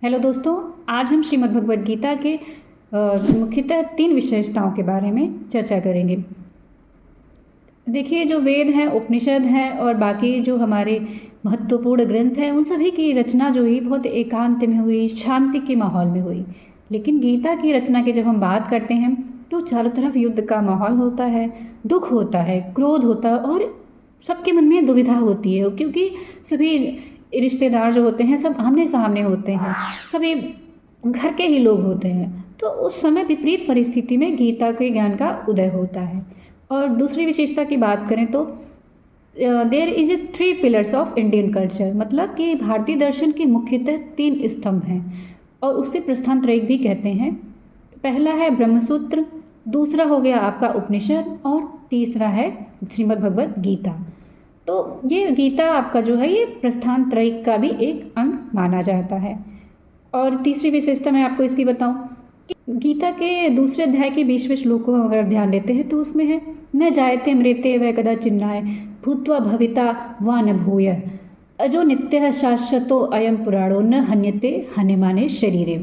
Hello दोस्तों, आज हम श्रीमद् भगवद गीता के मुख्यतः 3 विशेषताओं के बारे में चर्चा करेंगे। देखिए, जो वेद हैं, उपनिषद हैं और बाकी जो हमारे महत्वपूर्ण ग्रंथ हैं, उन सभी की रचना जो हुई बहुत एकांत में हुई, शांति के माहौल में हुई। लेकिन गीता की रचना की जब हम बात करते हैं तो चारों तरफ युद्ध का माहौल होता है, दुख होता है, क्रोध होता है और सबके मन में दुविधा होती है, क्योंकि सभी रिश्तेदार जो होते हैं सब आमने सामने होते हैं, सभी घर के ही लोग होते हैं। तो उस समय विपरीत परिस्थिति में गीता के ज्ञान का उदय होता है। और दूसरी विशेषता की बात करें तो there is a 3 pillars of Indian culture, मतलब कि भारतीय दर्शन के मुख्यतः 3 स्तंभ हैं और उसे प्रस्थान त्रयी भी कहते हैं। पहला है ब्रह्मसूत्र, दूसरा हो गया आपका उपनिषद और तीसरा है श्रीमद् भगवद गीता। तो ये गीता आपका जो है ये प्रस्थान त्रयी का भी एक अंग माना जाता है। और तीसरी विशेषता मैं आपको इसकी बताऊं कि गीता के दूसरे अध्याय के 20वें श्लोक को अगर ध्यान देते हैं तो उसमें है न जायते मृते व कदाचिन्नाय भूत्वा भविता वा न भूय अजो नित्यः शाश्वतो अयम पुराणो न हन्यते हन्यमाने शरीरे।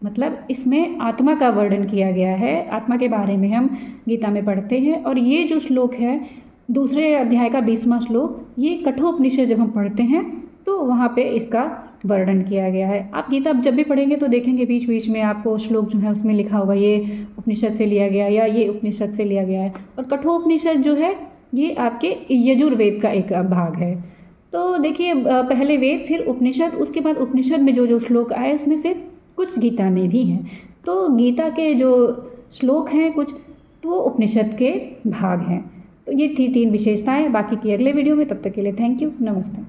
मतलब इसमें आत्मा का वर्णन किया गया है, आत्मा के बारे में हम गीता में पढ़ते हैं। और ये जो श्लोक है दूसरे अध्याय का 20वां श्लोक, ये कठोपनिषद जब हम पढ़ते हैं तो वहाँ पे इसका वर्णन किया गया है। आप गीता जब भी पढ़ेंगे तो देखेंगे बीच बीच में आपको श्लोक जो है उसमें लिखा होगा ये उपनिषद से लिया गया या ये उपनिषद से लिया गया है। और कठोपनिषद जो है ये आपके यजुर्वेद का एक भाग है। तो देखिए, पहले वेद फिर उपनिषद, उसके बाद उपनिषद में जो जो श्लोक आए उसमें से कुछ गीता में भी हैं। तो गीता के जो श्लोक हैं कुछ, तो वो उपनिषद के भाग हैं। तो ये थी 3 विशेषताएं। बाकी की अगले वीडियो में, तब तक के लिए थैंक यू, नमस्ते।